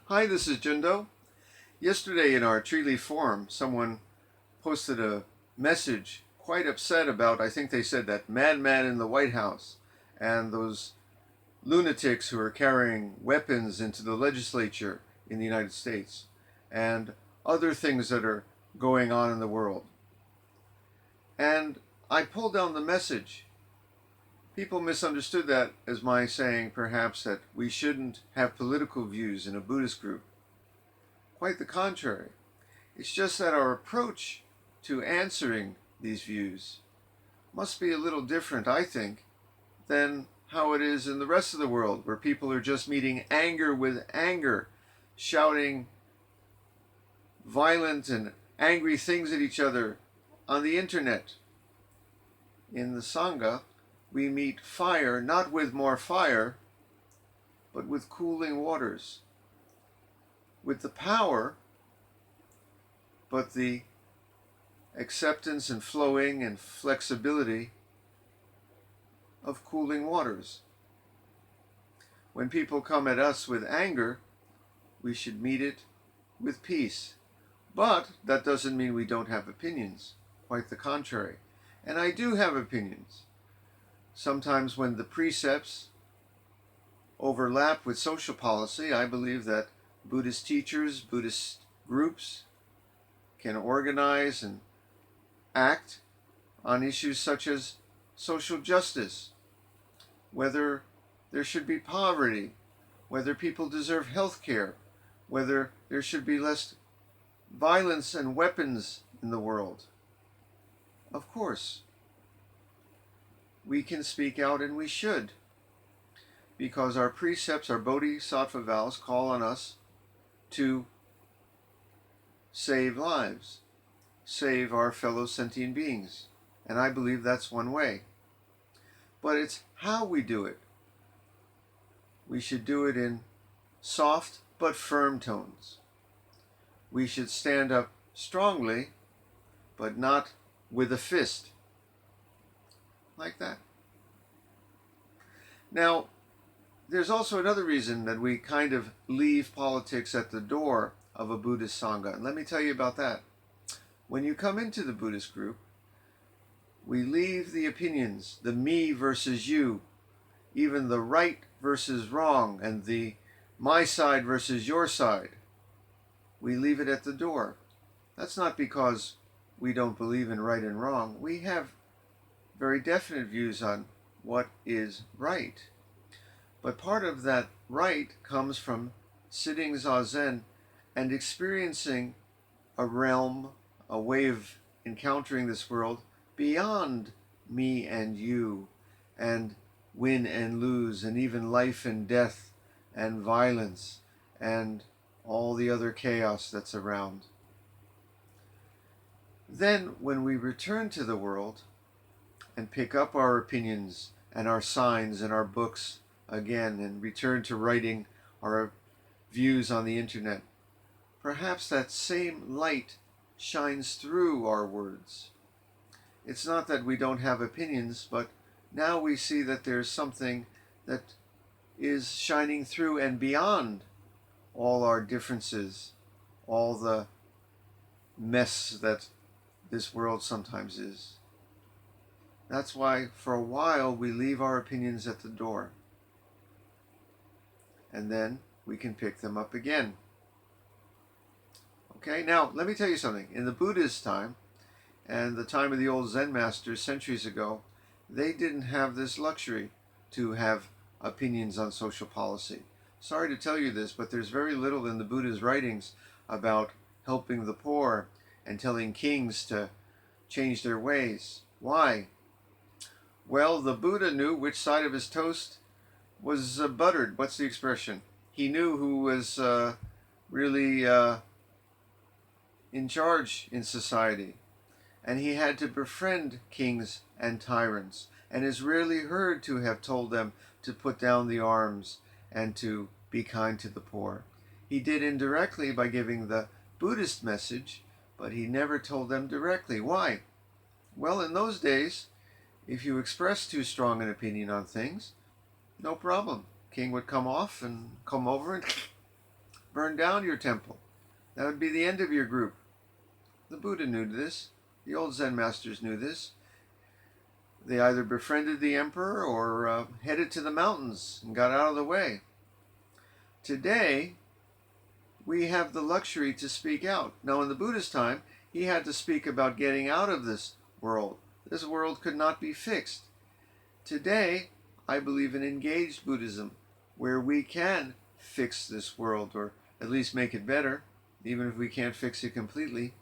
Hi, this is Jundo. Yesterday in our Tree Leaf Forum, someone posted a message quite upset about, I think they said, that madman in the White House and those lunatics who are carrying weapons into the legislature in the United States and other things that are going on in the world. And I pulled down the message. People misunderstood that as my saying perhaps that we shouldn't have political views in a Buddhist group. Quite the contrary. It's just that our approach to answering these views must be a little different, I think, than how it is in the rest of the world, where people are just meeting anger with anger, shouting violent and angry things at each other on the internet. In the Sangha, we meet fire not with more fire, but with cooling waters, with the power, but the acceptance and flowing and flexibility of cooling waters. When people come at us with anger, we should meet it with peace. But that doesn't mean we don't have opinions. Quite the contrary. And I do have opinions. Sometimes when the precepts overlap with social policy, I believe that Buddhist teachers, Buddhist groups can organize and act on issues such as social justice, whether there should be poverty, whether people deserve health care, whether there should be less violence and weapons in the world. Of course, we can speak out, and we should, because our precepts, our bodhisattva vows, call on us to save lives, save our fellow sentient beings. And I believe that's one way. But it's how we do it. We should do it in soft but firm tones. We should stand up strongly, but not with a fist. Like that. Now, there's also another reason that we kind of leave politics at the door of a Buddhist Sangha. And let me tell you about that. When you come into the Buddhist group, we leave the opinions, the me versus you, even the right versus wrong, and the my side versus your side. We leave it at the door. That's not because we don't believe in right and wrong. We have very definite views on what is right. But part of that right comes from sitting Zazen and experiencing a realm, a way of encountering this world beyond me and you, and win and lose, and even life and death, and violence, and all the other chaos that's around. Then, when we return to the world and pick up our opinions and our signs and our books again, and return to writing our views on the internet, perhaps that same light shines through our words. It's not that we don't have opinions, but now we see that there's something that is shining through and beyond all our differences, all the mess that this world sometimes is. That's why for a while we leave our opinions at the door, and then we can pick them up again. Okay, now let me tell you something. In the Buddhist time, and the time of the old Zen masters centuries ago, they didn't have this luxury to have opinions on social policy. Sorry to tell you this, but there's very little in the Buddha's writings about helping the poor and telling kings to change their ways. Why? Well, the Buddha knew which side of his toast was buttered. What's the expression? He knew who was really in charge in society. And he had to befriend kings and tyrants, and is rarely heard to have told them to put down the arms and to be kind to the poor. He did indirectly by giving the Buddhist message, but he never told them directly. Why? Well, in those days, if you expressed too strong an opinion on things, no problem. King would come off and come over and burn down your temple. That would be the end of your group. The Buddha knew this. The old Zen masters knew this. They either befriended the emperor or headed to the mountains and got out of the way. Today, we have the luxury to speak out. Now, in the Buddha's time, he had to speak about getting out of this world. This world could not be fixed. Today, I believe in engaged Buddhism, where we can fix this world, or at least make it better, even if we can't fix it completely.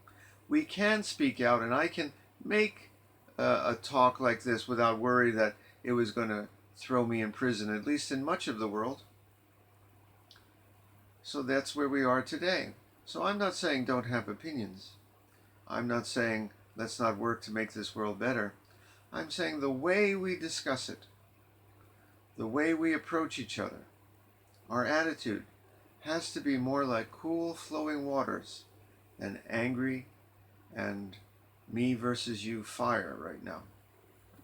We can speak out, and I can make a talk like this without worry that it was going to throw me in prison, at least in much of the world. So that's where we are today. So I'm not saying don't have opinions. I'm not saying let's not work to make this world better. I'm saying the way we discuss it, the way we approach each other, our attitude has to be more like cool flowing waters than angry and me versus you fire right now.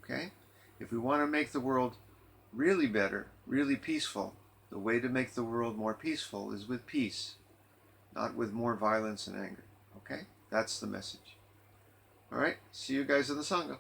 Okay? If we want to make the world really better, really peaceful, the way to make the world more peaceful is with peace, not with more violence and anger. Okay? That's the message. All right? See you guys in the Sangha.